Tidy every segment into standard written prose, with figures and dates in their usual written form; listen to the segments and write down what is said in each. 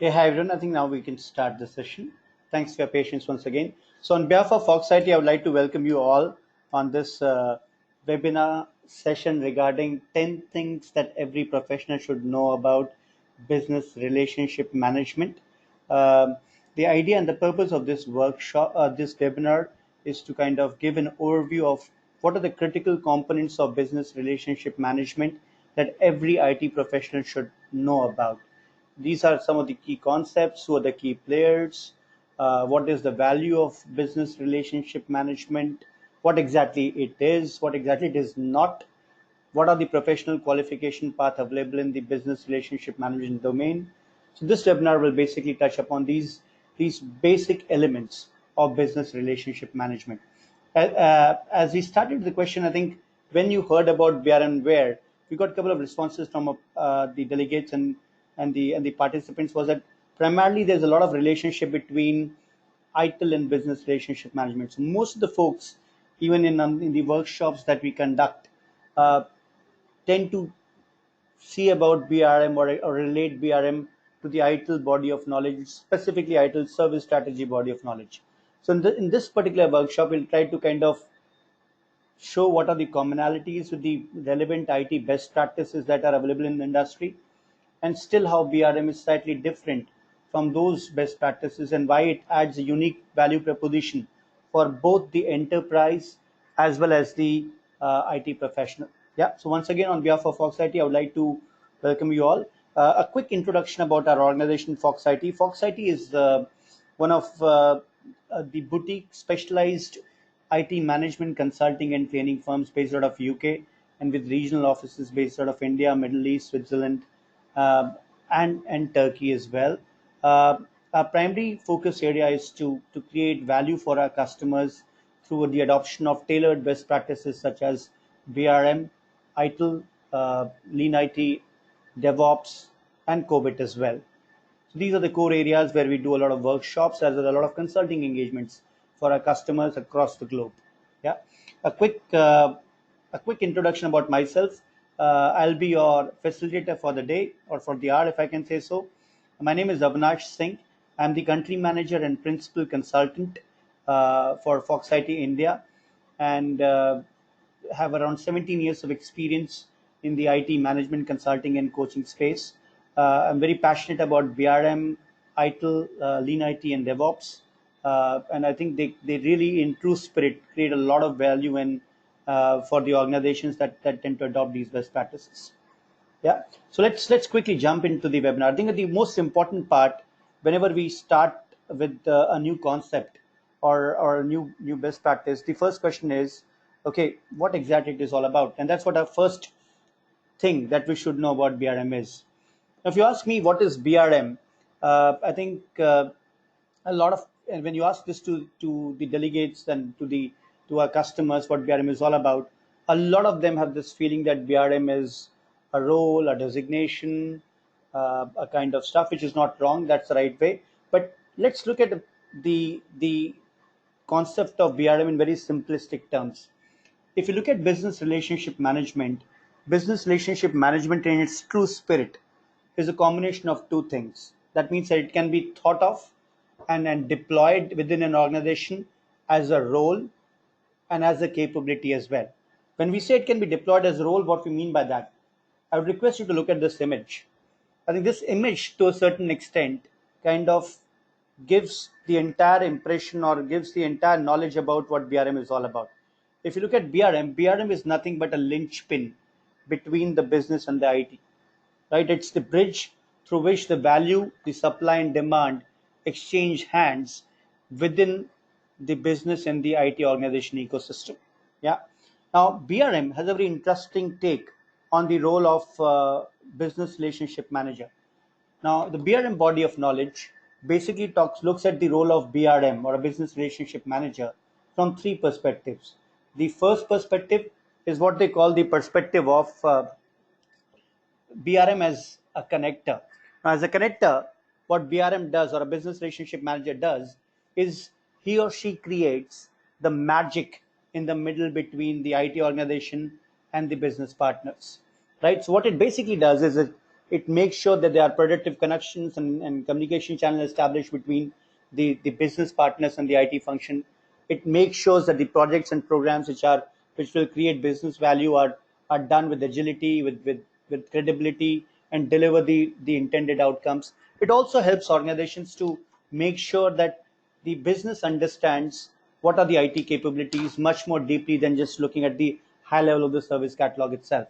Hey, hi everyone. I think now we can start the session. Thanks for your patience once again. So, on behalf of Fox IT, I would like to welcome you all on this webinar session regarding 10 things that every professional should know about business relationship management. Um, the idea and the purpose of this workshop, this webinar, is to kind of give an overview of what are the critical components of business relationship management that every IT professional should know about. These are some of the key concepts. Who are the key players? What is the value of business relationship management? What exactly it is? What exactly it is not? What are the professional qualification path available in the business relationship management domain? So this webinar will basically touch upon these basic elements of business relationship management. As we started the question, I think when you heard about BRM where we got a couple of responses from the delegates and the participants was that primarily there's a lot of relationship between ITIL and business relationship management. So most of the folks, even in the workshops that we conduct, uh, tend to see about BRM or relate BRM to the ITIL body of knowledge, specifically ITIL service strategy body of knowledge. So in this particular workshop, we'll try to kind of show what are the commonalities with the relevant IT best practices that are available in the industry, and still how BRM is slightly different from those best practices and why it adds a unique value proposition for both the enterprise as well as the IT professional. Yeah, so once again, on behalf of Fox IT, I would like to welcome you all. A quick introduction about our organization, Fox IT. Fox IT is one of the boutique specialized IT management consulting and training firms based out of UK and with regional offices based out of India, Middle East, Switzerland, uh, and Turkey as well. Our primary focus area is to create value for our customers through the adoption of tailored best practices such as BRM, ITIL, Lean IT, DevOps, and COBIT as well. So these are the core areas where we do a lot of workshops as well as a lot of consulting engagements for our customers across the globe. Yeah, a quick uh, a quick introduction about myself. I'll be your facilitator for the day or for the hour, if I can say so. My name is Avinash Singh. I'm the country manager and principal consultant for Fox IT India, and have around 17 years of experience in the IT management consulting and coaching space. I'm very passionate about BRM, ITIL, Lean IT, and DevOps. And I think they really, in true spirit, create a lot of value for the organizations that tend to adopt these best practices. Yeah. So let's quickly jump into the webinar. I think that the most important part, whenever we start with a new concept or a new best practice, the first question is, okay, what exactly it is all about, and that's what our first thing that we should know about BRM is. Now, if you ask me what is BRM, I think a lot of, and when you ask this to the delegates and to our customers what BRM is all about, a lot of them have this feeling that BRM is a role, a designation, a kind of stuff, which is not wrong. That's the right way. But let's look at the concept of BRM in very simplistic terms. If you look at business relationship management in its true spirit is a combination of two things. That means that it can be thought of and deployed within an organization as a role and as a capability as well. When we say it can be deployed as a role, what we mean by that? I would request you to look at this image. I think this image, to a certain extent, kind of gives the entire impression or gives the entire knowledge about what BRM is all about. If you look at BRM is nothing but a linchpin between the business and the IT, right? It's the bridge through which the value, the supply and demand exchange hands within the business and the IT organization ecosystem. Yeah. Now, BRM has a very interesting take on the role of business relationship manager. Now, the BRM body of knowledge basically looks at the role of BRM or a business relationship manager from three perspectives. The first perspective is what they call the perspective of BRM as a connector. Now, as a connector, what BRM does or a business relationship manager does is he or she creates the magic in the middle between the IT organization and the business partners, right? So what it basically does is It makes sure that there are productive connections and communication channels established between the business partners and the IT function. It makes sure that the projects and programs which will create business value are done with agility, with credibility, and deliver the intended outcomes. It also helps organizations to make sure that the business understands what are the IT capabilities much more deeply than just looking at the high level of the service catalog itself.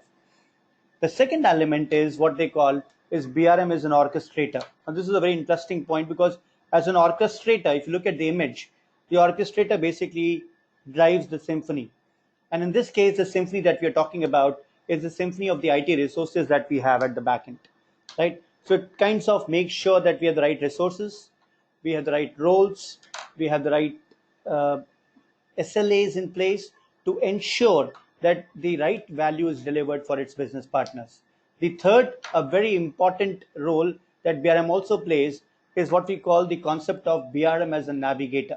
The second element is what they call is BRM is an orchestrator. And this is a very interesting point because as an orchestrator, if you look at the image, the orchestrator basically drives the symphony. And in this case, the symphony that we are talking about is the symphony of the IT resources that we have at the back end, right? So it kinds of makes sure that we have the right resources, we have the right roles, we have the right uh, SLAs in place to ensure that the right value is delivered for its business partners. The third, a very important role that BRM also plays is what we call the concept of BRM as a navigator.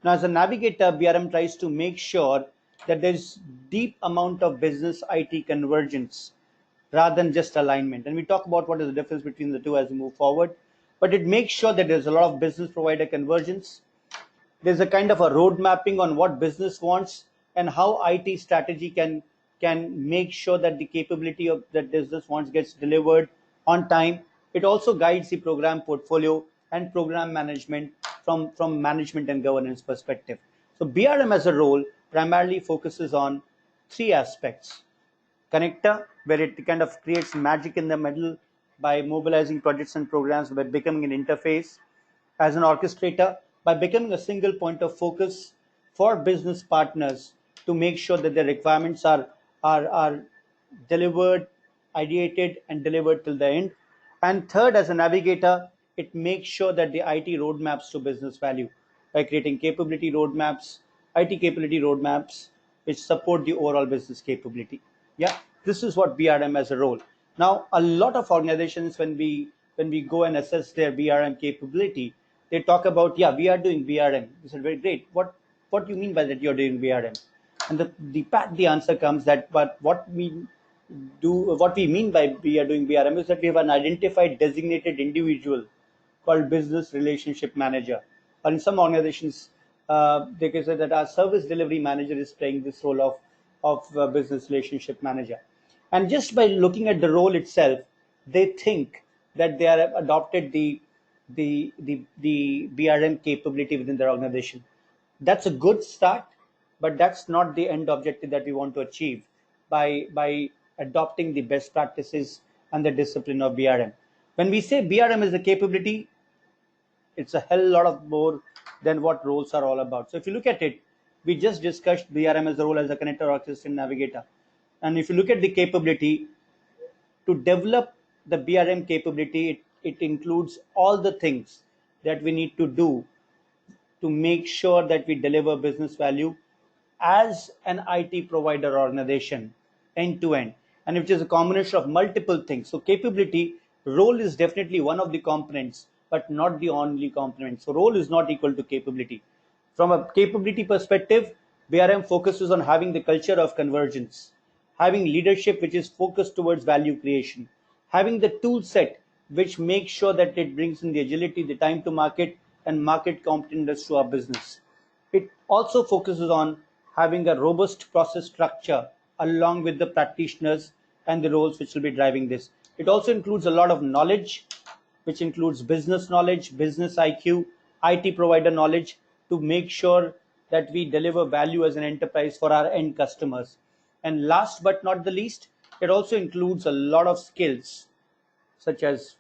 Now, as a navigator, BRM tries to make sure that there is deep amount of business IT convergence rather than just alignment. And we talk about what is the difference between the two as we move forward. But it makes sure that there's a lot of business provider convergence. There's a kind of a road mapping on what business wants and how IT strategy can make sure that the capability of that business wants gets delivered on time. It also guides the program portfolio and program management from management and governance perspective. So BRM as a role primarily focuses on three aspects: connector, where it kind of creates magic in the middle by mobilizing projects and programs, by becoming an interface; as an orchestrator, by becoming a single point of focus for business partners to make sure that their requirements are delivered, ideated, and delivered till the end. And third, as a navigator, it makes sure that the IT roadmaps to business value by creating capability roadmaps, IT capability roadmaps, which support the overall business capability. Yeah, this is what BRM as a role. Now, a lot of organizations, when we go and assess their BRM capability, they talk about, yeah, we are doing BRM. This is very great. What do you mean by that? You're doing BRM? And the answer comes that, but what we mean by we are doing BRM is that we have an identified designated individual called business relationship manager. Or in some organizations, they can say that our service delivery manager is playing this role of business relationship manager. And just by looking at the role itself, they think that they are adopted the BRM capability within their organization. That's a good start, but that's not the end objective that we want to achieve by adopting the best practices and the discipline of BRM. When we say BRM is a capability, it's a hell lot of more than what roles are all about. So if you look at it, we just discussed BRM as a role as a connector or system navigator. And if you look at the capability, to develop the BRM capability, it includes all the things that we need to do to make sure that we deliver business value as an IT provider organization end to end, and which is a combination of multiple things. So, capability role is definitely one of the components, but not the only component. So, role is not equal to capability. From a capability perspective, BRM focuses on having the culture of convergence, having leadership which is focused towards value creation, having the tool set which makes sure that it brings in the agility, the time to market, and market competitiveness to our business. It also focuses on having a robust process structure along with the practitioners and the roles which will be driving this. It also includes a lot of knowledge, which includes business knowledge, business IQ, IT provider knowledge, to make sure that we deliver value as an enterprise for our end customers. And last but not the least, it also includes a lot of skills such as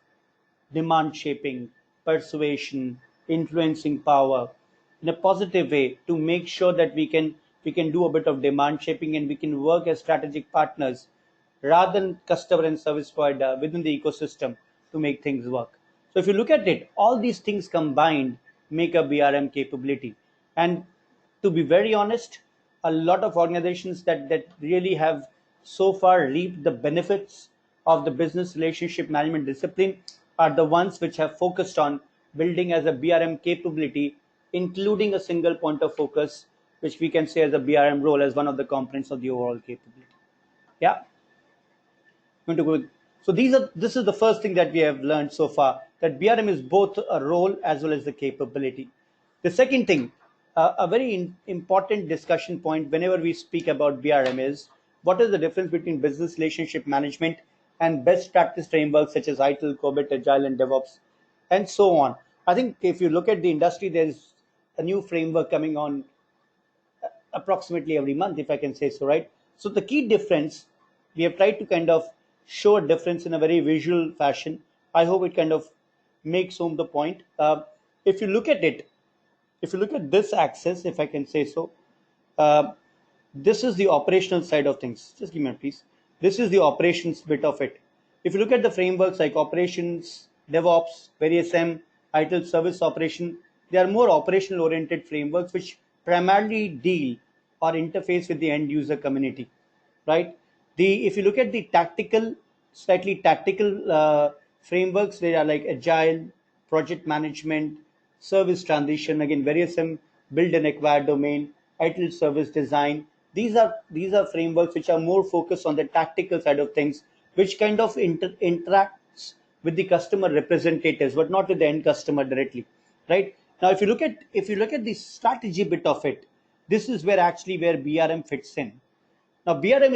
demand shaping, persuasion, influencing power in a positive way to make sure that we can do a bit of demand shaping and we can work as strategic partners rather than customer and service provider within the ecosystem to make things work. So if you look at it, all these things combined make a BRM capability. And to be very honest, a lot of organizations that really have so far reaped the benefits of the business relationship management discipline are the ones which have focused on building as a BRM capability, including a single point of focus, which we can say as a BRM role as one of the components of the overall capability. Yeah, going to go. So this is the first thing that we have learned so far, that BRM is both a role as well as the capability. The second thing, a very important discussion point whenever we speak about BRM is what is the difference between business relationship management and best practice frameworks such as ITIL, COBIT, Agile, and DevOps, and so on. I think if you look at the industry, there's a new framework coming on approximately every month, if I can say so, right? So the key difference, we have tried to kind of show a difference in a very visual fashion. I hope it kind of makes home the point. If you look at it, if you look at this axis, if I can say so, uh, this is the operational side of things. Just give me a piece. This is the operations bit of it. If you look at the frameworks like operations, DevOps, various M, ITIL service operation, they are more operational oriented frameworks which primarily deal or interface with the end user community, right? The if you look at the tactical, slightly tactical frameworks, they are like agile, project management, service transition, again various some build and acquire domain, ITIL service design. These are frameworks which are more focused on the tactical side of things, which kind of interacts with the customer representatives, but not with the end customer directly, right? Now, if you look at the strategy bit of it, this is where actually where BRM fits in. Now, BRM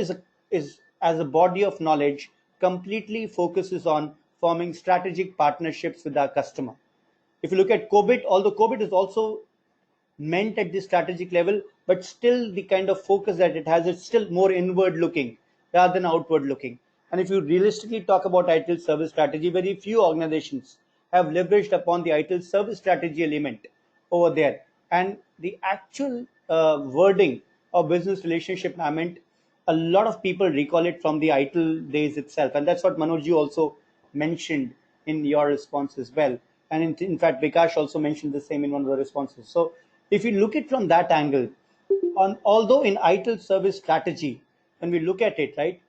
is as a body of knowledge completely focuses on forming strategic partnerships with our customer. If you look at COBIT, although COBIT is also meant at the strategic level, but still the kind of focus that it has is still more inward looking rather than outward looking. And if you realistically talk about ITIL service strategy, very few organizations have leveraged upon the ITIL service strategy element over there. And the actual wording of business relationship management, a lot of people recall it from the ITIL days itself. And that's what Manoj also mentioned in your response as well. And in fact, Vikash also mentioned the same in one of the responses. So if you look at from that angle, although in ITIL service strategy, when we look at it, right,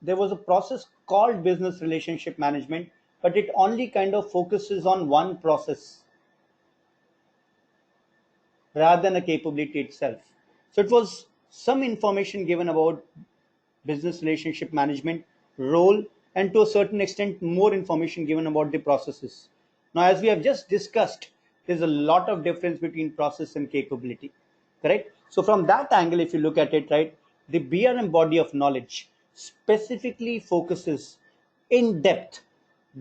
there was a process called business relationship management, but it only kind of focuses on one process rather than a capability itself. So it was some information given about business relationship management role, and to a certain extent more information given about the processes. Now, as we have just discussed, there's a lot of difference between process and capability, correct? So from that angle, if you look at it, right, the BRM body of knowledge specifically focuses in depth,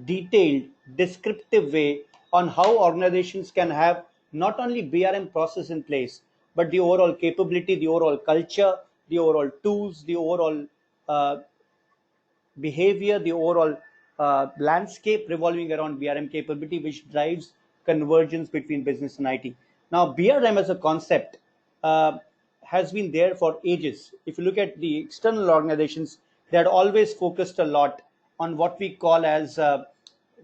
detailed, descriptive way on how organizations can have not only BRM process in place, but the overall capability, the overall culture, the overall tools, the overall uh, behavior, the overall landscape revolving around BRM capability, which drives convergence between business and IT. Now, BRM as a concept has been there for ages. If you look at the external organizations, they had always focused a lot on what we call as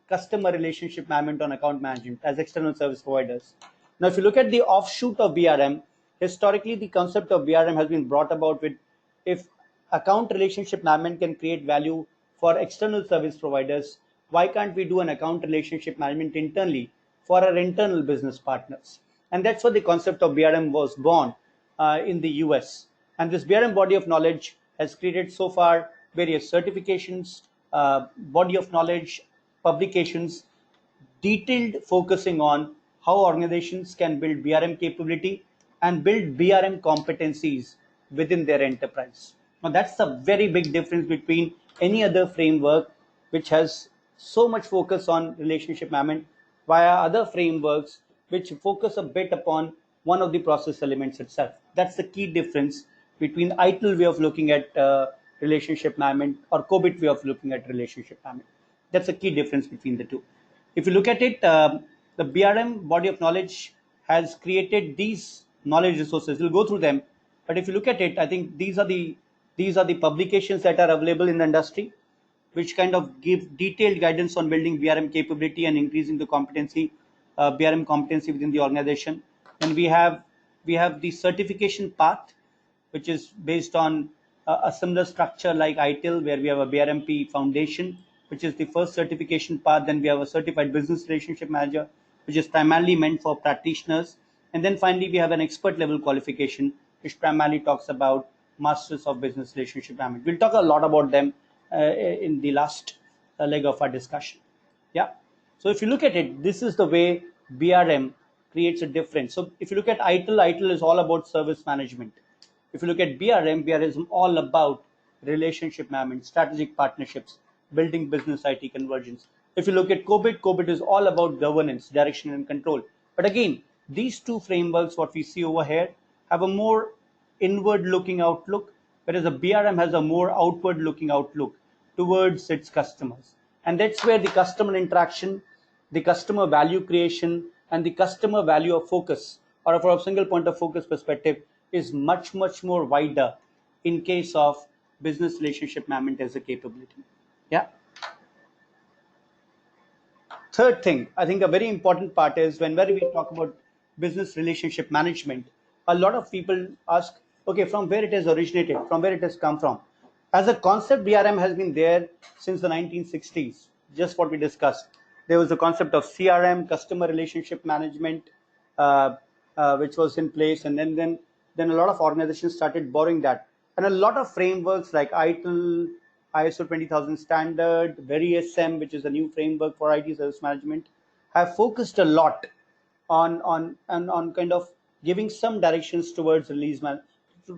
customer relationship management on account management as external service providers. Now, if you look at the offshoot of BRM, historically the concept of BRM has been brought about with if account relationship management can create value for external service providers, why can't we do an account relationship management internally for our internal business partners? And that's where the concept of BRM was born in the US. And this BRM body of knowledge has created so far various certifications, body of knowledge, publications, detailed focusing on how organizations can build BRM capability and build BRM competencies within their enterprise. Now, that's a very big difference between any other framework which has so much focus on relationship management via other frameworks which focus a bit upon one of the process elements itself. That's the key difference between ITIL way of looking at relationship management or COBIT way of looking at relationship management. That's a key difference between the two. If you look at it, the BRM body of knowledge has created these knowledge resources. We'll go through them, but if you look at it, I think these are the publications that are available in the industry, which kind of give detailed guidance on building BRM capability and increasing the competency, BRM competency within the organization. And we have the certification path, which is based on a similar structure like ITIL, where we have a BRMP foundation, which is the first certification path. Then we have a certified business relationship manager, which is primarily meant for practitioners. And then finally, we have an expert level qualification, which primarily talks about masters of business relationship management. We'll talk a lot about them in the last leg of our discussion. Yeah. So if you look at it, this is the way BRM creates a difference. So if you look at ITIL, ITIL is all about service management. If you look at BRM, BRM is all about relationship management, strategic partnerships, building business IT convergence. If you look at COBIT, COBIT is all about governance, direction, and control. But again, these two frameworks, what we see over here, have a more inward looking outlook, whereas a BRM has a more outward looking outlook towards its customers. And that's where the customer interaction, the customer value creation, and the customer value of focus, or from a single point of focus perspective, is much, much more wider in case of business relationship management as a capability. Yeah. Third thing, I think a very important part is whenever we talk about business relationship management, a lot of people ask, okay, from where it has originated, from where it has come from. As a concept, BRM has been there since the 1960s, just what we discussed. There was the concept of CRM, customer relationship management, uh, which was in place, and then a lot of organizations started borrowing that, and a lot of frameworks like ITIL, ISO 20000 standard, VerySM, which is a new framework for IT service management, have focused a lot on kind of giving some directions towards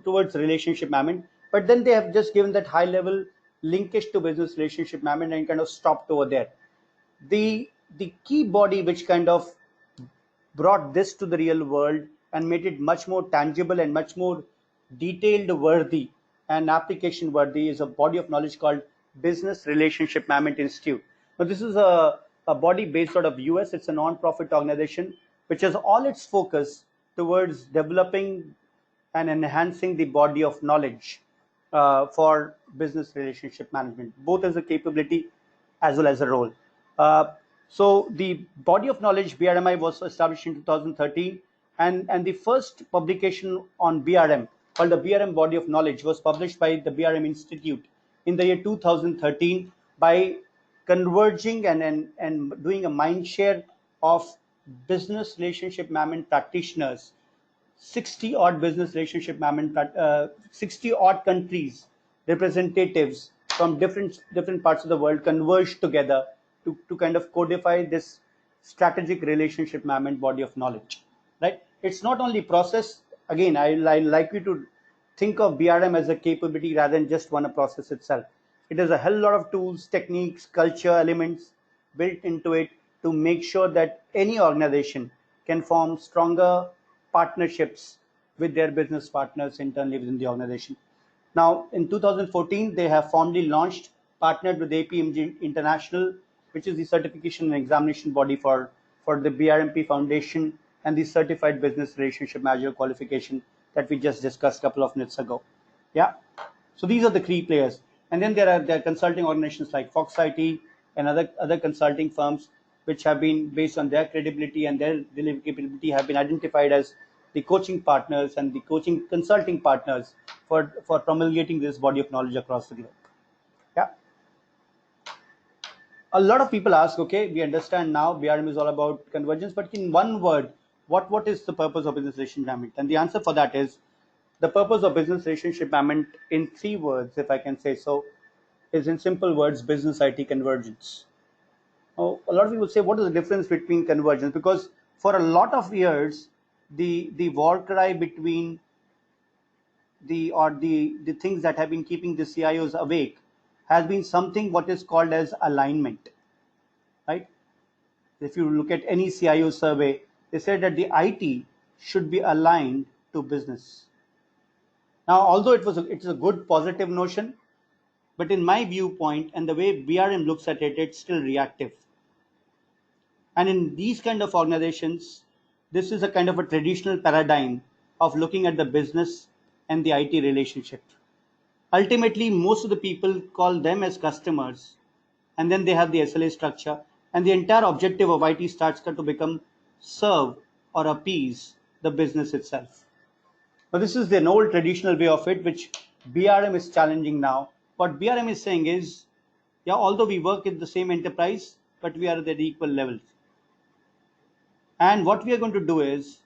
towards relationship management. But then they have just given that high level linkage to business relationship management and kind of stopped over there. The key body which kind of brought this to the real world and made it much more tangible and much more detailed worthy and application worthy is a body of knowledge called Business Relationship Management Institute. Now this is a body based out of US. It's a non-profit organization which has all its focus towards developing and enhancing the body of knowledge for business relationship management, both as a capability as well as a role. Uh, so the body of knowledge BRMI was established in 2013, and the first publication on BRM called the BRM Body of Knowledge was published by the BRM Institute in the year 2013 by converging and doing a mind share of business relationship management practitioners. 60 odd business relationship management, 60 odd countries representatives from different parts of the world converged together to kind of codify this strategic relationship management body of knowledge, right? It's not only process. Again, I like you to think of BRM as a capability rather than just one process itself. It has a hell lot of tools, techniques, culture elements built into it to make sure that any organization can form stronger partnerships with their business partners internally within the organization. Now, in 2014, they have formally launched, partnered with APMG International, which is the certification and examination body for the BRMP Foundation and the Certified Business Relationship Manager qualification that we just discussed a couple of minutes ago. Yeah. So these are the key players. And then there are consulting organizations like Fox IT and other consulting firms which have been based on their credibility and their delivery capability have been identified as the coaching partners and the coaching consulting partners for promulgating this body of knowledge across the globe. Yeah. A lot of people ask, okay, we understand now BRM is all about convergence, but in one word, what is the purpose of business relationship management? And the answer for that is the purpose of business relationship management in three words, if I can say so, is in simple words, business IT convergence. Now, a lot of people say, what is the difference between convergence? Because for a lot of years, the war cry between the things that have been keeping the CIOs awake has been something what is called as alignment, right? If you look at any CIO survey, they said that the IT should be aligned to business. Now, although it's a good positive notion, but in my viewpoint and the way BRM looks at it, it's still reactive. And in these kind of organizations, this is a kind of a traditional paradigm of looking at the business and the IT relationship. Ultimately, most of the people call them as customers, and then they have the SLA structure, and the entire objective of IT starts to become serve or appease the business itself. Now, this is the old traditional way of it, which BRM is challenging now. What BRM is saying is, yeah, although we work in the same enterprise, but we are at equal levels. And what we are going to do is,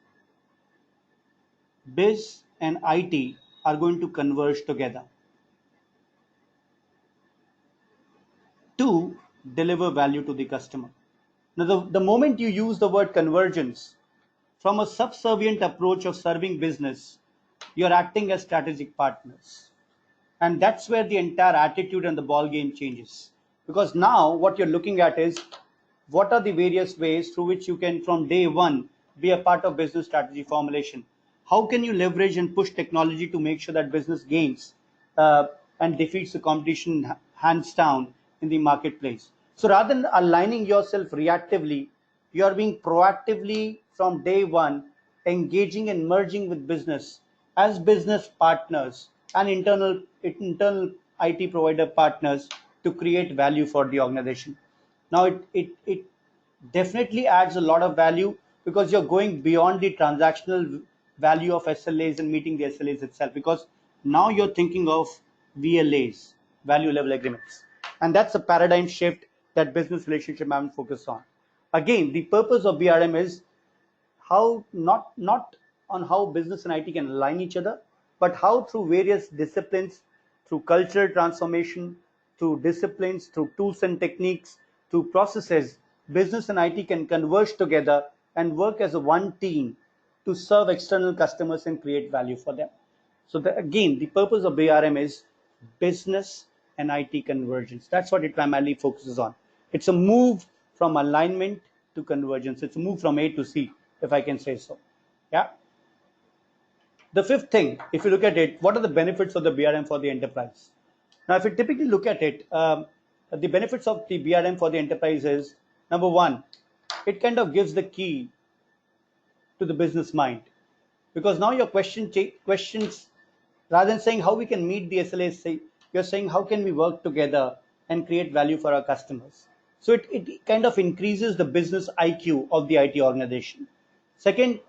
biz and IT are going to converge together. to deliver value to the customer. Now, the moment you use the word convergence from a subservient approach of serving business, you're acting as strategic partners. And that's where the entire attitude and the ball game changes. Because now what you're looking at is what are the various ways through which you can, from day one, be a part of business strategy formulation. How can you leverage and push technology to make sure that business gains uh, and defeats the competition hands down in the marketplace? So rather than aligning yourself reactively, you are being proactively from day one engaging and merging with business as business partners and internal IT provider partners to create value for the organization. Now it definitely adds a lot of value because you're going beyond the transactional value of SLAs and meeting the SLAs itself, because now you're thinking of VLAs, value level agreements, and that's a paradigm shift that business relationship management focus on. Again, the purpose of BRM is how not on how business and IT can align each other, but how through various disciplines, through cultural transformation, through disciplines, through tools and techniques, through processes, business and IT can converge together and work as a one team to serve external customers and create value for them. So again, the purpose of BRM is business and IT convergence. That's what it primarily focuses on. It's a move from alignment to convergence. It's a move from A to C, if I can say so. Yeah. The fifth thing, if you look at it, what are the benefits of the BRM for the enterprise? Now, if you typically look at it, the benefits of the BRM for the enterprise is number one, it kind of gives the key to the business mind, because now your questions, rather than saying how we can meet the SLAs, you're saying how can we work together and create value for our customers. So it kind of increases the business IQ of the IT organization. Second,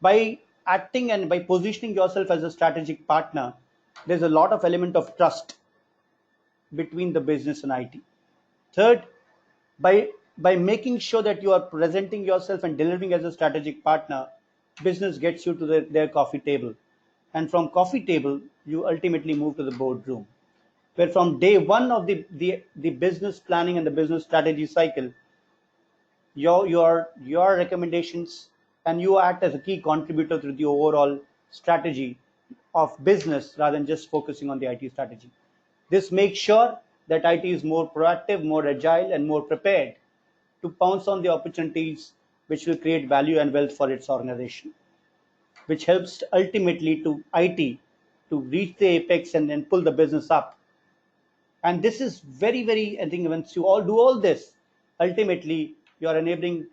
by acting and by positioning yourself as a strategic partner, there's a lot of element of trust between the business and IT. Third, by making sure that you are presenting yourself and delivering as a strategic partner, business gets you to their coffee table, and from coffee table you ultimately move to the boardroom, where from day one of the business planning and the business strategy cycle, your recommendations, and you act as a key contributor to the overall strategy of business rather than just focusing on the IT strategy. This makes sure that IT is more proactive, more agile, and more prepared to pounce on the opportunities which will create value and wealth for its organization, which helps ultimately to IT to reach the apex and then pull the business up. And this is very, very, I think once you all do all this, ultimately you are enabling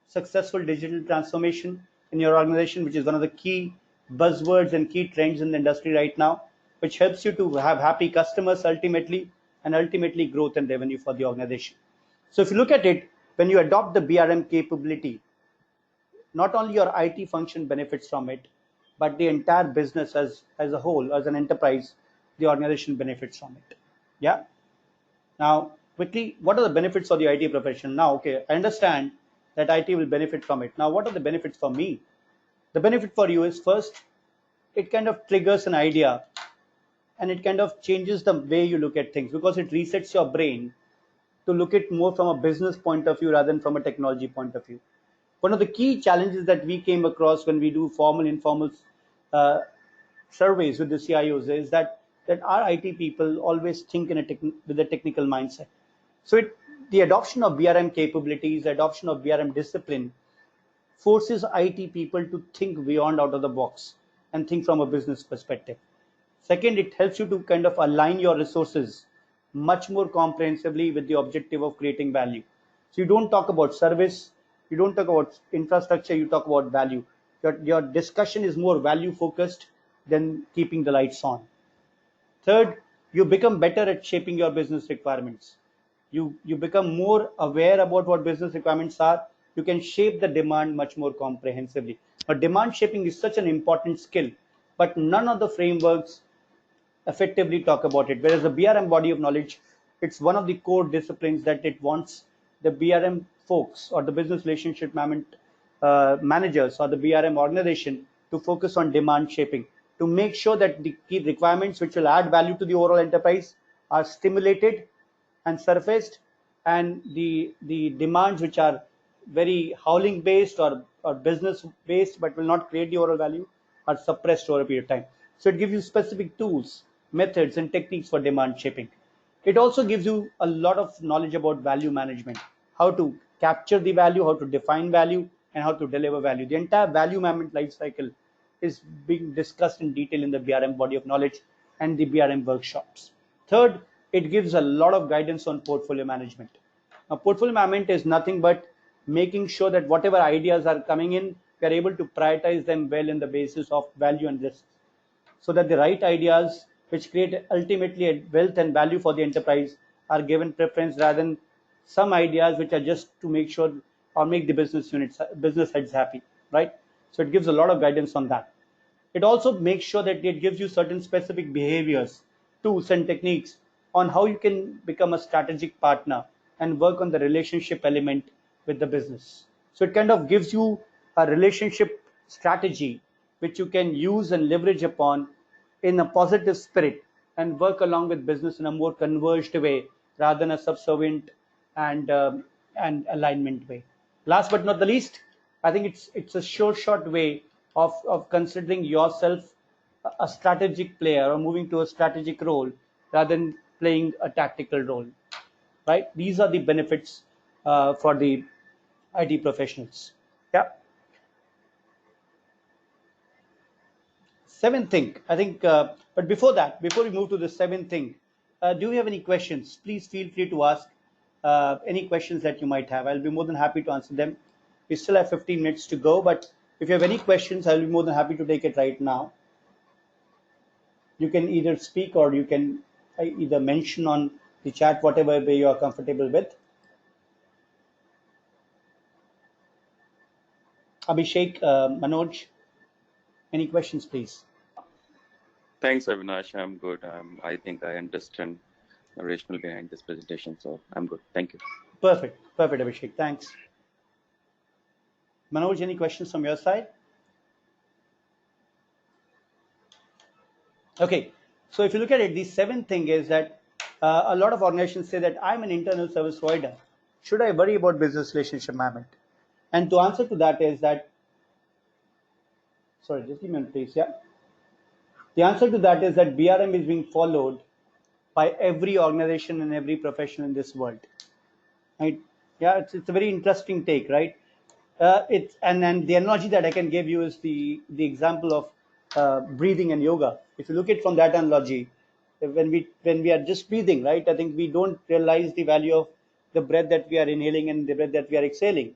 successful digital transformation in your organization, which is one of the key buzzwords and key trends in the industry right now, which helps you to have happy customers ultimately, and ultimately growth and revenue for the organization. So if you look at it, when you adopt the BRM capability, not only your IT function benefits from it, but the entire business as a whole, as an enterprise, the organization benefits from it. Yeah. Now, quickly, what are the benefits of the IT profession? Now, okay, I understand that IT will benefit from it. Now, what are the benefits for me? The benefit for you is first, it kind of triggers an idea and it kind of changes the way you look at things, because it resets your brain to look at more from a business point of view rather than from a technology point of view. One of the key challenges that we came across when we do formal, informal uh, surveys with the CIOs is that our IT people always think with a technical mindset. So the adoption of BRM capabilities, the adoption of BRM discipline forces IT people to think beyond out of the box and think from a business perspective. Second, it helps you to kind of align your resources much more comprehensively with the objective of creating value. So you don't talk about service, you don't talk about infrastructure, you talk about value. Your discussion is more value focused than keeping the lights on. Third, you become better at shaping your business requirements. You become more aware about what business requirements are. You can shape the demand much more comprehensively. But demand shaping is such an important skill, but none of the frameworks effectively talk about it. Whereas the BRM body of knowledge, it's one of the core disciplines that it wants the BRM folks or the business relationship management managers or the BRM organization to focus on demand shaping, to make sure that the key requirements which will add value to the overall enterprise are stimulated and surfaced, and the demands which are very howling based or business based but will not create the overall value are suppressed over a period of time. So it gives you specific tools, methods, and techniques for demand shaping. It also gives you a lot of knowledge about value management, how to capture the value, how to define value, and how to deliver value. The entire value management life cycle is being discussed in detail in the BRM body of knowledge and the BRM workshops. Third, it gives a lot of guidance on portfolio management. Now, portfolio management is nothing but making sure that whatever ideas are coming in, we are able to prioritize them well in the basis of value and risk, so that the right ideas which create ultimately a wealth and value for the enterprise are given preference rather than some ideas which are just to make sure or make the business heads happy, right? So it gives a lot of guidance on that. It also makes sure that it gives you certain specific behaviors, tools, and techniques on how you can become a strategic partner and work on the relationship element with the business. So it kind of gives you a relationship strategy which you can use and leverage upon in a positive spirit and work along with business in a more converged way rather than a subservient and alignment way. Last but not the least, I think it's a sure shot way of considering yourself a strategic player or moving to a strategic role rather than playing a tactical role. Right? These are the benefits for the IT professionals. Yeah. Seventh thing, I think. But before that, before we move to the seventh thing, do you have any questions? Please feel free to ask any questions that you might have. I'll be more than happy to answer them. We still have 15 minutes to go, but if you have any questions, I'll be more than happy to take it right now. You can either speak or you can either mention on the chat whatever way you are comfortable with. Abhishek, Manoj, any questions, please? Thanks, Avinash. I'm good. I think I understand the rationale behind this presentation, so I'm good. Thank you. Perfect. Perfect, Abhishek. Thanks. Manoj, any questions from your side? Okay. So if you look at it, the seventh thing is that a lot of organizations say that I'm an internal service provider. Should I worry about business relationship management? And to answer to that is that, sorry, just give me a minute, please. Yeah. The answer to that is that BRM is being followed by every organization and every profession in this world. Right? Yeah, it's a very interesting take, right? It's and the analogy that I can give you is the example of breathing and yoga. If you look at it from that analogy, when we are just breathing, right? I think we don't realize the value of the breath that we are inhaling and the breath that we are exhaling.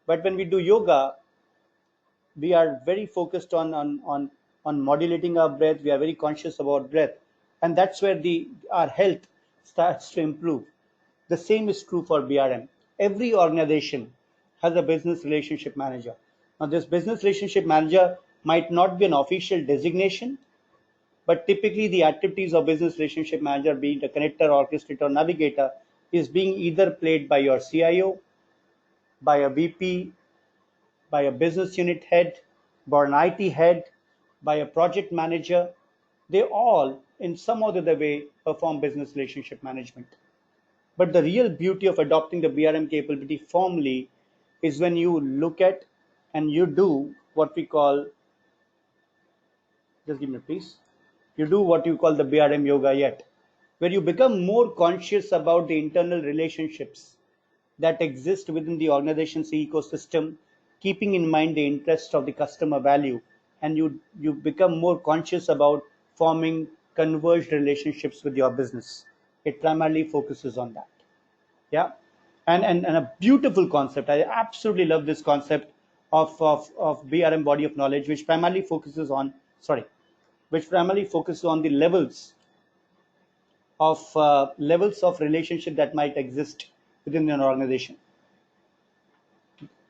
But when we do yoga, we are very focused on modulating our breath. We are very conscious about breath, and that's where the our health starts to improve. The same is true for BRM. Every organization has a business relationship manager. Now, this business relationship manager might not be an official designation, but typically the activities of business relationship manager, being a connector, orchestrator, or navigator, is being either played by your CIO, by a VP, by a business unit head, by an IT head, by a project manager. They all, in some other way, perform business relationship management. But the real beauty of adopting the BRM capability formally is when you look at and you do what we call, just give me please, you do what you call the BRM yoga yet, where you become more conscious about the internal relationships that exist within the organization's ecosystem, keeping in mind the interest of the customer value, and you become more conscious about forming converged relationships with your business. It primarily focuses on that. Yeah. And a beautiful concept. I absolutely love this concept of BRM body of knowledge, which primarily focuses on, sorry, which primarily focuses on the levels of relationship that might exist within an organization.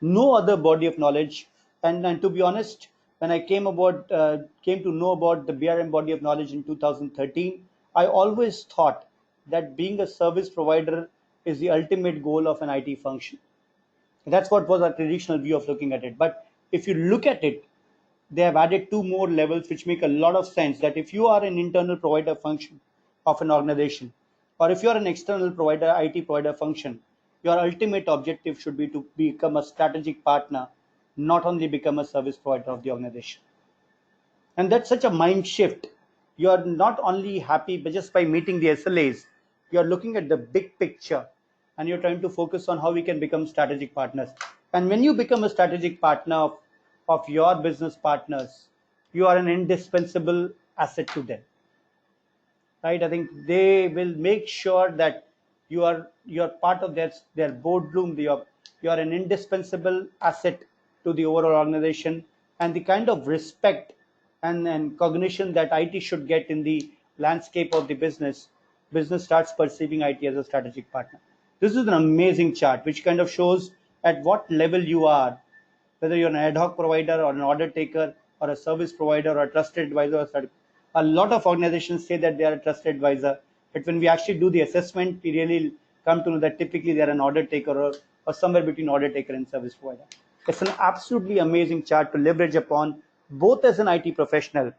No other body of knowledge, and to be honest, when I came to know about the BRM body of knowledge in 2013, I always thought that being a service provider is the ultimate goal of an IT function. That's what was our traditional view of looking at it. But if you look at it, they have added two more levels which make a lot of sense, that if you are an internal provider function of an organization, or if you're an external provider, IT provider function, your ultimate objective should be to become a strategic partner, not only become a service provider of the organization. And that's such a mind shift. You're not only happy but just by meeting the SLAs, you're looking at the big picture, and you're trying to focus on how we can become strategic partners. And when you become a strategic partner of your business partners, you are an indispensable asset to them, right? I think they will make sure that you're part of their boardroom. You're an indispensable asset to the overall organization, and the kind of respect and cognition that IT should get in the landscape of the business starts perceiving IT as a strategic partner. This is an amazing chart which kind of shows at what level you are, whether you're an ad hoc provider or an order taker or a service provider or a trusted advisor. A lot of organizations say that they are a trusted advisor, but when we actually do the assessment, we really come to know that typically they are an order taker, or somewhere between order taker and service provider. It's an absolutely amazing chart to leverage upon, both as an IT professional,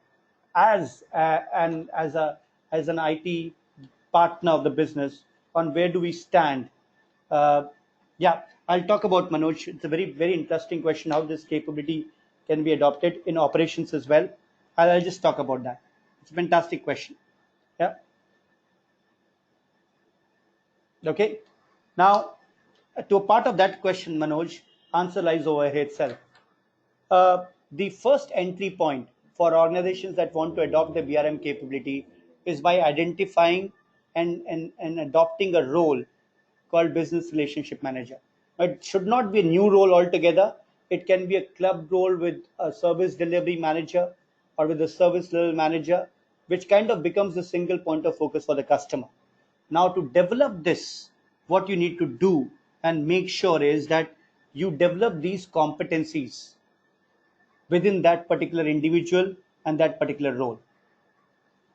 as an IT partner of the business, on where do we stand. uh, yeah, I'll talk about, Manoj. It's a very interesting question how this capability can be adopted in operations as well. I'll just talk about that. It's a fantastic question. Yeah. Okay. Now, to a part of that question, Manoj, answer lies over here itself. The first entry point for organizations that want to adopt the BRM capability is by identifying and adopting a role called business relationship manager. It should not be a new role altogether. It can be a club role with a service delivery manager or with a service level manager, which kind of becomes the single point of focus for the customer. Now, to develop this, what you need to do and make sure is that you develop these competencies within that particular individual and that particular role.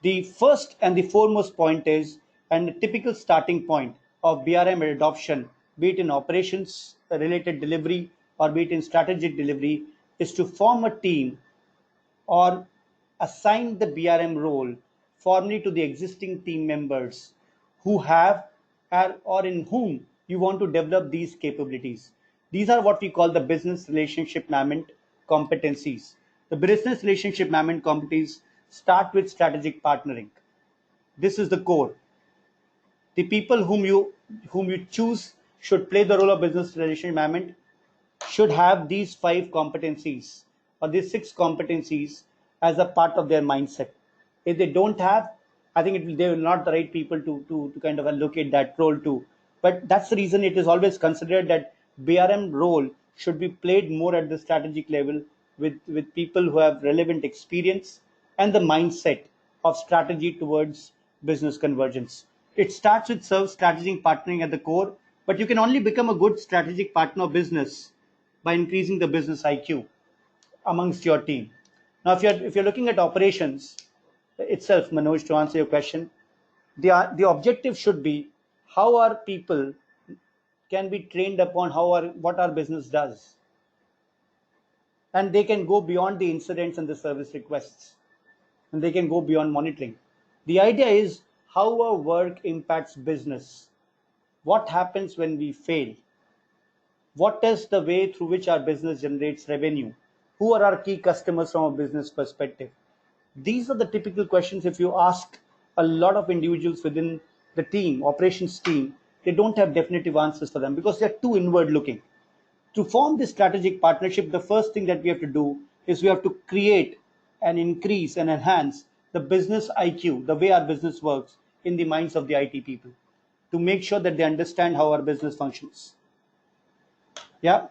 The first and the foremost point is, and a typical starting point of BRM adoption, be it in operations related delivery or be it in strategic delivery, is to form a team or assign the BRM role formally to the existing team members who have or in whom you want to develop these capabilities. These are what we call the business relationship management competencies. The business relationship management competencies start with strategic partnering. This is the core. The people whom you choose should play the role of business relationship management should have these five competencies or these six competencies as a part of their mindset. If they don't have, I think they will not the right people to kind of allocate that role to. But that's the reason it is always considered that BRM role should be played more at the strategic level with people who have relevant experience and the mindset of strategy towards business convergence. It starts with strategic partnering at the core, but you can only become a good strategic partner of business by increasing the business IQ amongst your team. Now, if you're looking at operations itself, Manoj, to answer your question, the objective should be how our people can be trained upon what our business does, and they can go beyond the incidents and the service requests, and they can go beyond monitoring. The idea is how our work impacts business. What happens when we fail? What is the way through which our business generates revenue? Who are our key customers from a business perspective? These are the typical questions. If you ask a lot of individuals within the team, operations team, they don't have definitive answers for them because they're too inward looking. To form this strategic partnership, the first thing that we have to do is we have to create and increase and enhance the business IQ, the way our business works in the minds of the IT people, to make sure that they understand how our business functions. Yeah.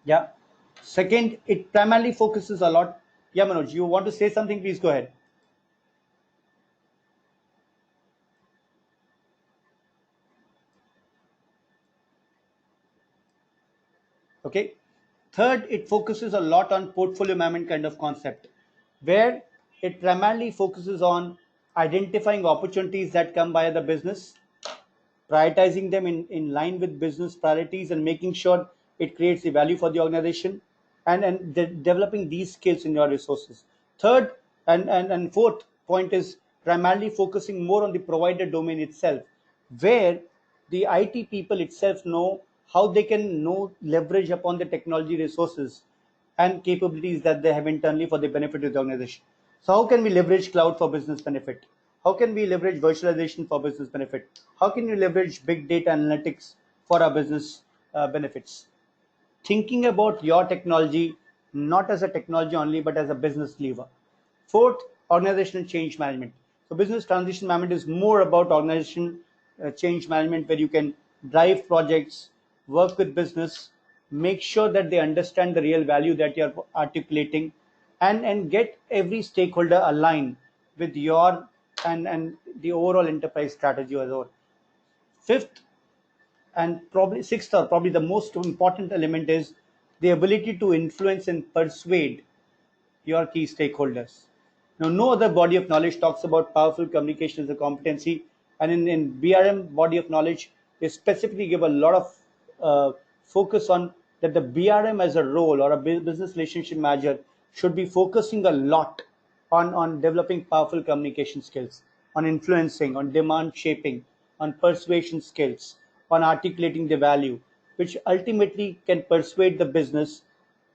Yeah. Second, it primarily focuses a lot. Yeah, Manoj, you want to say something? Please go ahead. Okay. Third, it focuses a lot on portfolio management kind of concept, where it primarily focuses on identifying opportunities that come by the business, prioritizing them in line with business priorities, and making sure it creates the value for the organization, and developing these skills in your resources. Third and fourth point is primarily focusing more on the provider domain itself, where the IT people itself know how they can know leverage upon the technology resources and capabilities that they have internally for the benefit of the organization. So how can we leverage cloud for business benefit? How can we leverage virtualization for business benefit? How can you leverage big data analytics for our business benefits? Thinking about your technology not as a technology only but as a business lever. Fourth, organizational change management. So business transition management is more about organization change management, where you can drive projects, work with business, make sure that they understand the real value that you're articulating, and get every stakeholder aligned with your and the overall enterprise strategy as well. Fifth, and probably sixth, or probably the most important element, is the ability to influence and persuade your key stakeholders. Now, no other body of knowledge talks about powerful communication as a competency, and in BRM body of knowledge, they specifically give a lot of focus on that the BRM as a role, or a business relationship manager, should be focusing a lot on developing powerful communication skills, on influencing, on demand shaping, on persuasion skills, on articulating the value, which ultimately can persuade the business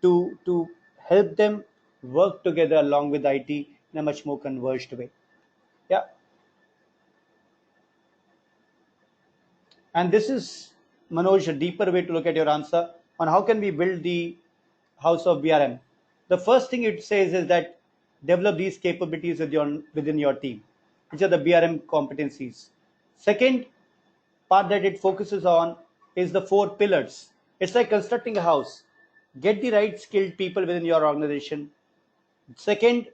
to help them work together along with IT in a much more converged way. Yeah, and this is, Manoj, a deeper way to look at your answer on how can we build the house of BRM. The first thing it says is that develop these capabilities within your team, which are the BRM competencies. Second part that it focuses on is the four pillars. It's like constructing a house. Get the right skilled people within your organization. Second,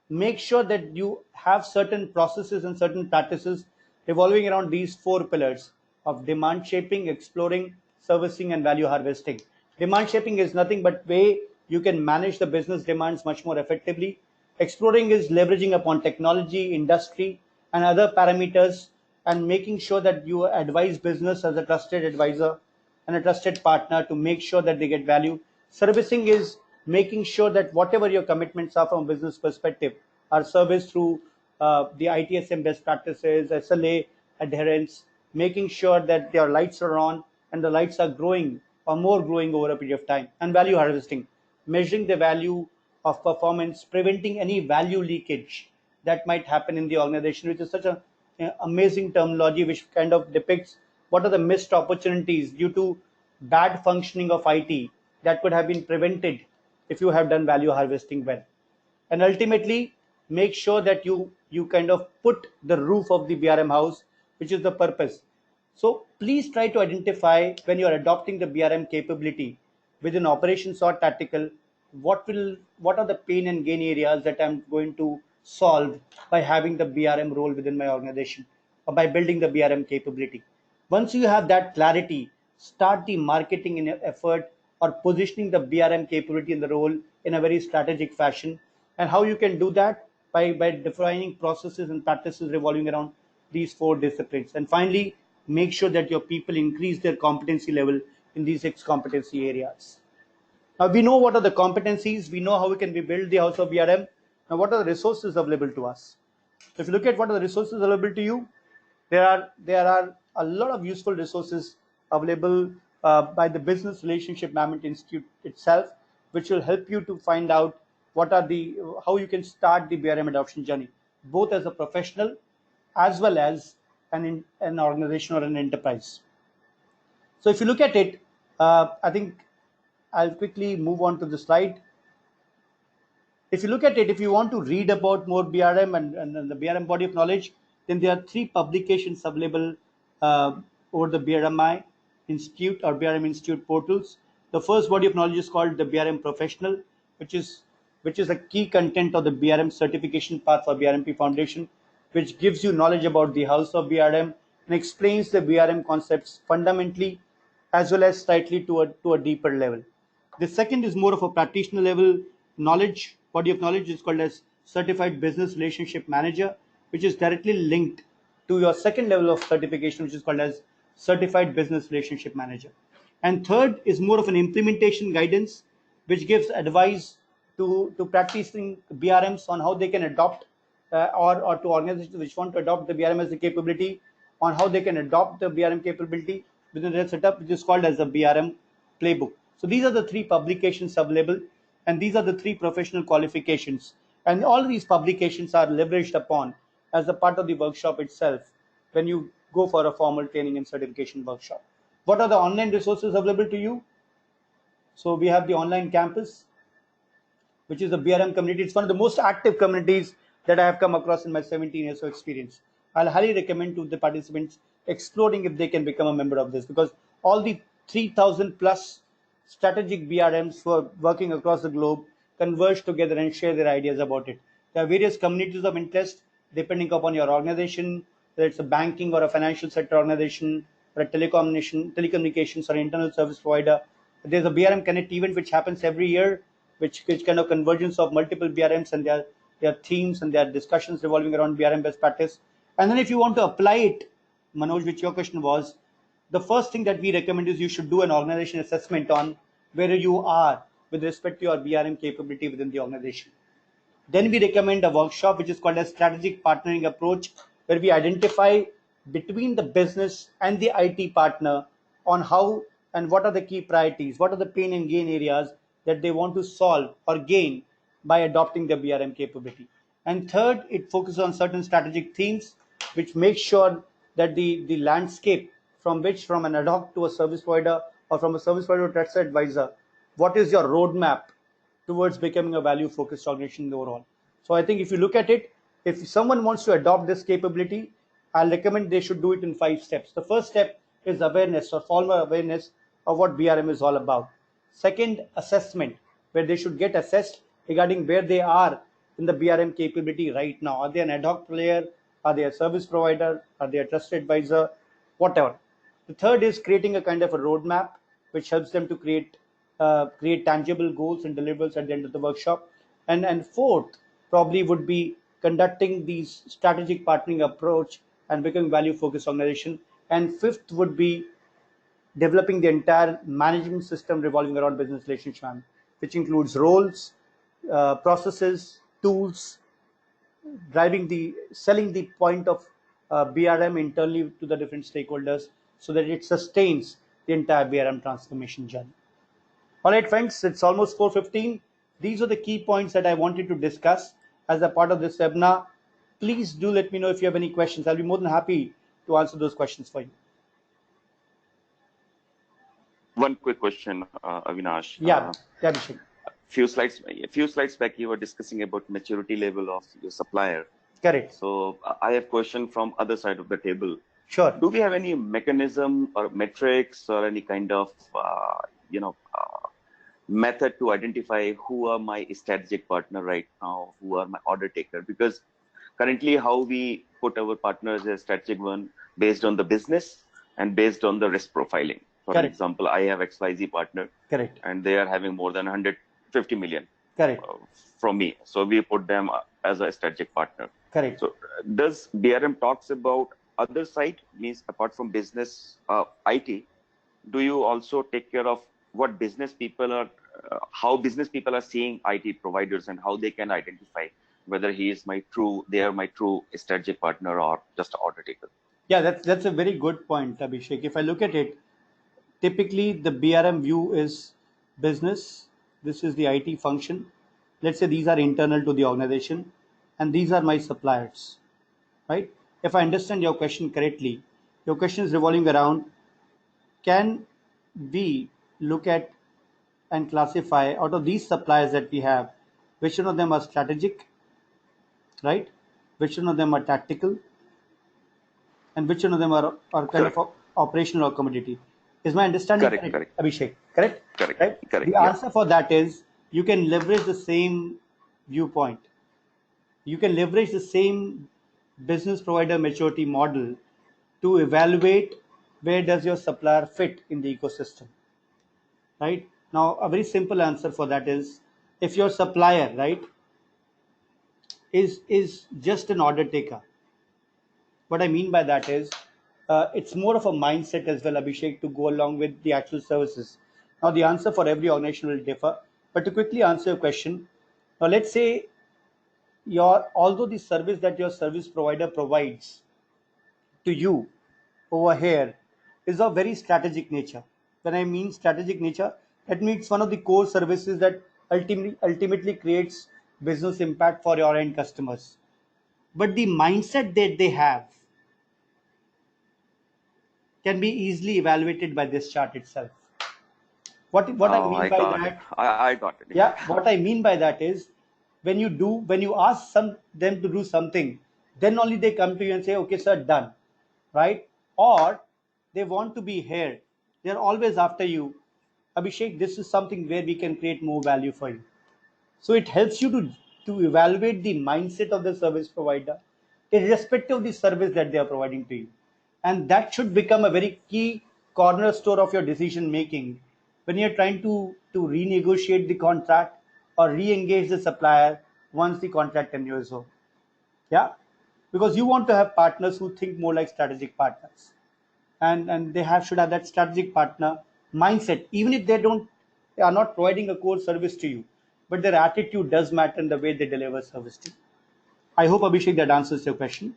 make sure that you have certain processes and certain practices revolving around these four pillars of demand shaping, exploring, servicing, and value harvesting. Demand shaping is nothing but way you can manage the business demands much more effectively. Exploring is leveraging upon technology, industry, and other parameters, and making sure that you advise business as a trusted advisor and a trusted partner to make sure that they get value. Servicing is making sure that whatever your commitments are from a business perspective are serviced through the ITSM best practices, SLA adherence, making sure that your lights are on and the lights are growing or more growing over a period of time. And value harvesting, measuring the value of performance, preventing any value leakage that might happen in the organization, which is such a amazing terminology which kind of depicts what are the missed opportunities due to bad functioning of IT that could have been prevented if you have done value harvesting well. And ultimately, make sure that you kind of put the roof of the BRM house, which is the purpose. So please try to identify when you are adopting the BRM capability within operations or tactical, what are the pain and gain areas that I'm going to solve by having the BRM role within my organization, or by building the BRM capability. Once you have that clarity, start the marketing in effort or positioning the BRM capability in the role in a very strategic fashion. And how you can do that by defining processes and practices revolving around these four disciplines. And finally, make sure that your people increase their competency level in these six competency areas. Now we know what are the competencies, we know how we can build the house of BRM. Now what are the resources available to us? So if you look at what are the resources available to you, there are a lot of useful resources available by the Business Relationship Management Institute itself, which will help you to find out what are the how you can start the BRM adoption journey, both as a professional as well as an organization or an enterprise. So if you look at it, I think I'll quickly move on to the slide. If you look at it, if you want to read about more BRM and the BRM body of knowledge, then there are three publications available over the BRMI Institute or BRM Institute portals. The first body of knowledge is called the BRM Professional, which is which is a key content of the BRM certification path for BRMP Foundation, which gives you knowledge about the house of BRM and explains the BRM concepts fundamentally as well as slightly to a deeper level. The second is more of a practitioner level knowledge, body of knowledge is called as Certified Business Relationship Manager, which is directly linked to your second level of certification, which is called as Certified Business Relationship Manager. And third is more of an implementation guidance, which gives advice to practicing BRMs on how they can adopt or to organizations which want to adopt the BRM as a capability on how they can adopt the BRM capability within their setup, which is called as the BRM playbook. So these are the three publications available, and these are the three professional qualifications. And all of these publications are leveraged upon as a part of the workshop itself when you go for a formal training and certification workshop. What are the online resources available to you? So we have the online campus, which is the BRM community. It's one of the most active communities that I have come across in my 17 years of experience. I'll highly recommend to the participants exploring if they can become a member of this, because all the 3,000 plus strategic BRMs who are working across the globe converge together and share their ideas about it. There are various communities of interest depending upon your organization, whether it's a banking or a financial sector organization or a telecommunications or internal service provider. There's a BRM Connect event which happens every year, which kind of convergence of multiple BRMs and their themes and their discussions revolving around BRM best practice. And then if you want to apply it, Manoj, which your question was, the first thing that we recommend is you should do an organization assessment on where you are with respect to your BRM capability within the organization. Then we recommend a workshop which is called a strategic partnering approach, where we identify between the business and the IT partner on how and what are the key priorities, what are the pain and gain areas that they want to solve or gain by adopting the BRM capability. And third, it focuses on certain strategic themes which make sure that the landscape from an ad hoc to a service provider or from a service provider to a trusted advisor, what is your roadmap towards becoming a value focused organization overall. So I think if you look at it, if someone wants to adopt this capability, I'll recommend they should do it in 5 steps. The first step is awareness or formal awareness of what BRM is all about. Second, assessment, where they should get assessed regarding where they are in the BRM capability right now. Are they an ad hoc player? Are they a service provider? Are they a trusted advisor? Whatever. The third is creating a kind of a roadmap which helps them to create tangible goals and deliverables at the end of the workshop. And fourth probably would be conducting these strategic partnering approach and becoming value focused organization. And fifth would be developing the entire management system revolving around business relationship, which includes roles, processes, tools, driving the selling the point of BRM internally to the different stakeholders so that it sustains the entire BRM transformation journey. All right, friends, it's almost 4:15. These are the key points that I wanted to discuss as a part of this webinar. Please do let me know if you have any questions. I'll be more than happy to answer those questions for you. One quick question, Avinash. Yeah, Abhishek. A few slides back, you were discussing about maturity level of your supplier. Correct. So I have question from other side of the table. Sure. Do we have any mechanism or metrics or any kind of method to identify who are my strategic partner right now, who are my order taker? Because currently how we put our partners as strategic one based on the business and based on the risk profiling. For Correct. example, I have XYZ partner. Correct. And they are having more than 150 million. Correct. From me. So we put them as a strategic partner. Correct. So does BRM talks about other side, means apart from business IT, do you also take care of what business people are, how business people are seeing IT providers and how they can identify whether they are my true strategic partner or just an order taker? Yeah, that's a very good point, Abhishek. If I look at it, typically the BRM view is business. This is the IT function. Let's say these are internal to the organization, and these are my suppliers, right? If I understand your question correctly, your question is revolving around, can we look at and classify out of these suppliers that we have, which one of them are strategic, right? Which one of them are tactical, and which one of them are kind Correct. of operational or commodity. Is my understanding correct, Abhishek? Correct? Correct. Right? Correct. The Yeah. answer for that is you can leverage the same viewpoint. You can leverage the same business provider maturity model to evaluate where does your supplier fit in the ecosystem. Right? Now, a very simple answer for that is if your supplier, right, is just an order taker. What I mean by that is it's more of a mindset as well, Abhishek, to go along with the actual services. Now, the answer for every organization will differ, but to quickly answer your question, now let's say your although the service that your service provider provides to you over here is of very strategic nature. When I mean strategic nature, that means one of the core services that ultimately creates business impact for your end customers. But the mindset that they have can be easily evaluated by this chart itself. What I Oh, mean I by got it. that, I got it. yeah, Yeah. what I mean by that is when you ask them to do something, then only they come to you and say, okay, sir, done, right? Or they want to be here. They're always after you. Abhishek, this is something where we can create more value for you. So it helps you to evaluate the mindset of the service provider, irrespective of the service that they are providing to you. And that should become a very key cornerstone of your decision making when you're trying to renegotiate the contract or re-engage the supplier once the contract tenure is over. Yeah, because you want to have partners who think more like strategic partners, and they have should have that strategic partner mindset, even if they are not providing a core service to you, but their attitude does matter in the way they deliver service to you. I hope, Abhishek, that answers your question.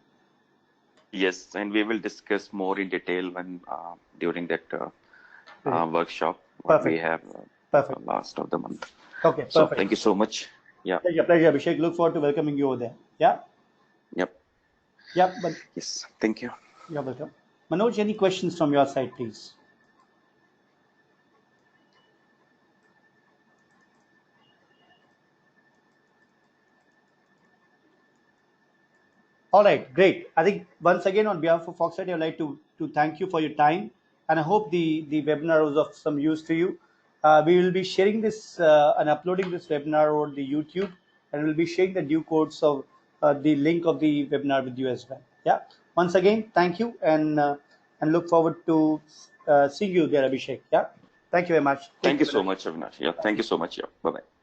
Yes, and we will discuss more in detail when during that Great. workshop what we Perfect. have Perfect. last of the month. Okay, So perfect. thank you so much. Yeah. Pleasure, Abhishek. Look forward to welcoming you over there. Yeah. Yep. Yeah, but Yes. Thank you. you're welcome. Manoj, any questions from your side, please? All right, great. I think once again, on behalf of Foxite, I'd like to thank you for your time, and I hope the webinar was of some use to you. We will be sharing this and uploading this webinar over the YouTube, and we'll be sharing the due codes of the link of the webinar with you as well. Yeah. Once again, thank you, and look forward to seeing you there, Abhishek. Yeah. Thank you very much. Take Thank you care. so much, Avinash. Yeah. Thank you so much. Yeah. Bye bye.